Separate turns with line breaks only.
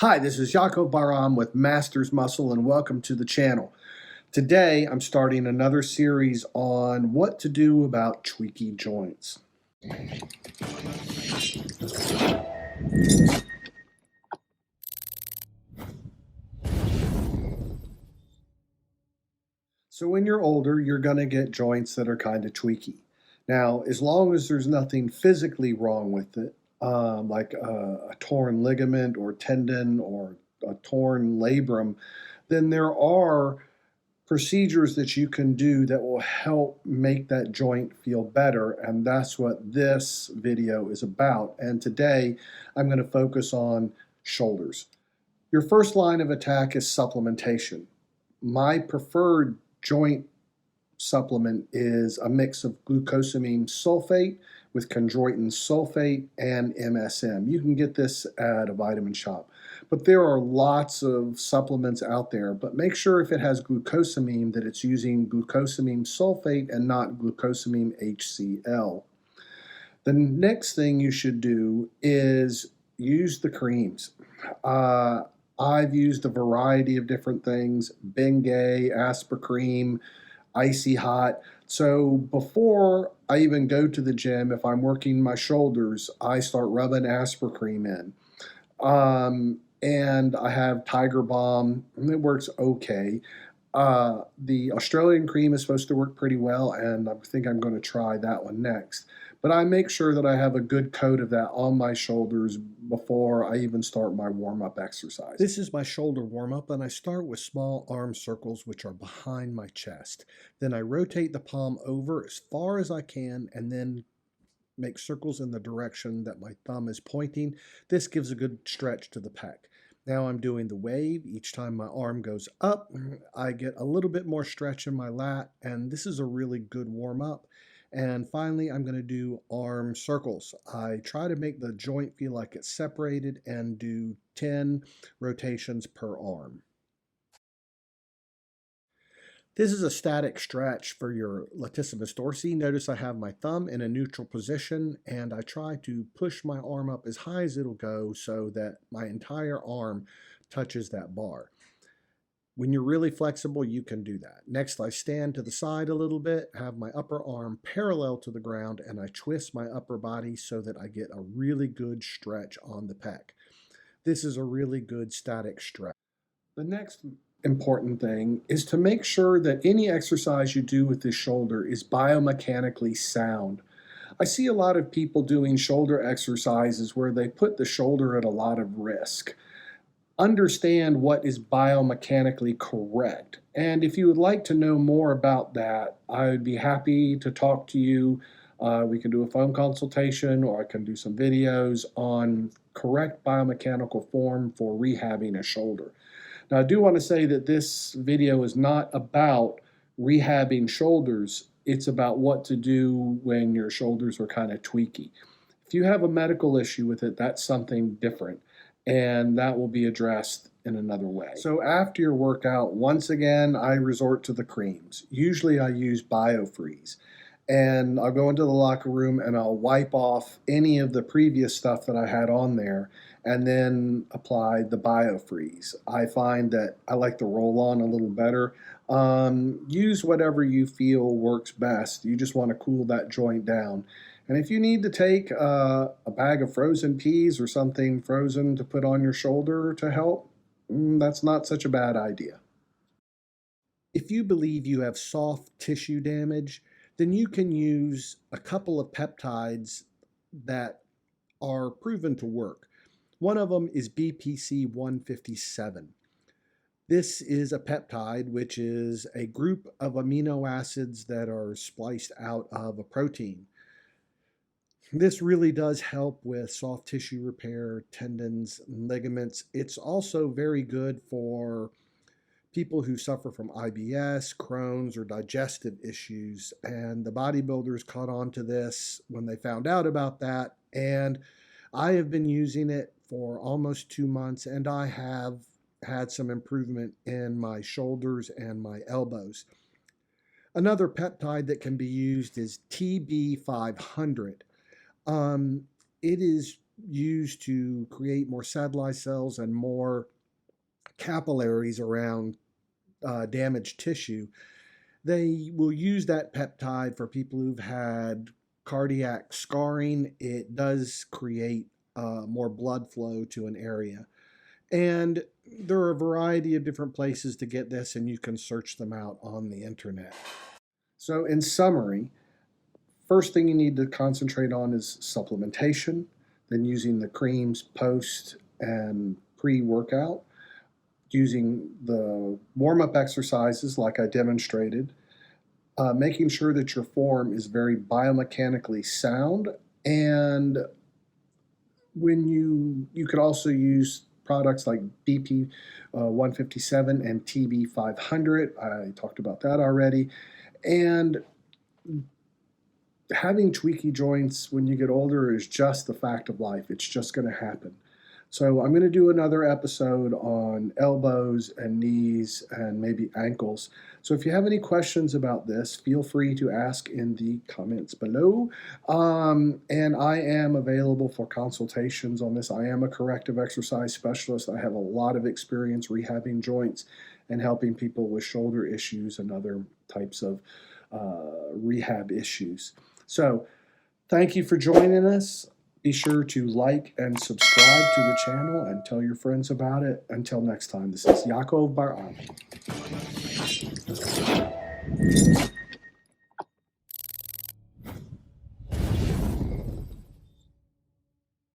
Hi, this is Yaakov with Masters Muscle, and welcome to the channel. Today, I'm starting another series on what to do about tweaky joints. So when you're older, you're going to get joints that are kind of tweaky. Now, as long as there's nothing physically wrong with it, like a torn ligament or tendon or a torn labrum, then there are procedures that you can do that will help make that joint feel better, and that's what this video is about. And today I'm going to focus on shoulders. Your first line of attack is supplementation. My preferred joint supplement is a mix of glucosamine sulfate with chondroitin sulfate and MSM. You can get this at a vitamin shop. But there are lots of supplements out there, but make sure if it has glucosamine that it's using glucosamine sulfate and not glucosamine HCl. The next thing you should do is use the creams. I've used a variety of different things: Bengay, Aspercream, Icy Hot. So before I even go to the gym, if I'm working my shoulders, I start rubbing Aspercream in. And I have Tiger Balm, and it works okay. The Australian cream is supposed to work pretty well, and I think I'm going to try that one next. But I make sure that I have a good coat of that on my shoulders before I even start my warm-up exercise. This is my shoulder warm-up, and I start with small arm circles, which are behind my chest. Then I rotate the palm over as far as I can, and then make circles in the direction that my thumb is pointing. This gives a good stretch to the pec. Now I'm doing the wave. Each time my arm goes up, I get a little bit more stretch in my lat, and this is a really good warm-up. And finally, I'm going to do arm circles. I try to make the joint feel like it's separated and do 10 rotations per arm. This is a static stretch for your latissimus dorsi. Notice I have my thumb in a neutral position, and I try to push my arm up as high as it'll go so that my entire arm touches that bar. When you're really flexible, you can do that. Next, I stand to the side a little bit, have my upper arm parallel to the ground, and I twist my upper body so that I get a really good stretch on the pec. This is a really good static stretch. The next important thing is to make sure that any exercise you do with this shoulder is biomechanically sound. I see a lot of people doing shoulder exercises where they put the shoulder at a lot of risk. Understand what is biomechanically correct. And if you would like to know more about that, I would be happy to talk to you. We can do a phone consultation, or I can do some videos on correct biomechanical form for rehabbing a shoulder. Now, I do want to say that this video is not about rehabbing shoulders. It's about what to do when your shoulders are kind of tweaky. If you have a medical issue with it, that's something different, and that will be addressed in another way. So after your workout, once again, I resort to the creams. Usually I use BioFreeze, and I'll go into the locker room and I'll wipe off any of the previous stuff that I had on there and then apply the BioFreeze. I find that I like the roll-on a little better. Use whatever you feel works best. You just want to cool that joint down. And if you need to take a bag of frozen peas or something frozen to put on your shoulder to help, that's not such a bad idea. If you believe you have soft tissue damage, then you can use a couple of peptides that are proven to work. One of them is BPC 157. This is a peptide, which is a group of amino acids that are spliced out of a protein. This really does help with soft tissue repair, tendons, ligaments. It's also very good for people who suffer from IBS, Crohn's, or digestive issues. And the bodybuilders caught on to this when they found out about that. And I have been using it for almost 2 months, and I have had some improvement in my shoulders and my elbows. Another peptide that can be used is TB500. It is used to create more satellite cells and more capillaries around damaged tissue. They will use that peptide for people who've had cardiac scarring. It does create more blood flow to an area. And there are a variety of different places to get this, and you can search them out on the internet. So, in summary, first thing you need to concentrate on is supplementation, then using the creams post and pre workout, using the warm up exercises like I demonstrated, making sure that your form is very biomechanically sound, and when you could also use products like BP 157 and TB 500. I talked about that already. And having tweaky joints when you get older is just the fact of life. It's just going to happen. So I'm going to do another episode on elbows and knees and maybe ankles. So if you have any questions about this, feel free to ask in the comments below. And I am available for consultations on this. I am a corrective exercise specialist. I have a lot of experience rehabbing joints and helping people with shoulder issues and other types of rehab issues. So thank you for joining us. Be sure to like and subscribe to the channel and tell your friends about it. Until next time, this is Yaakov Bar.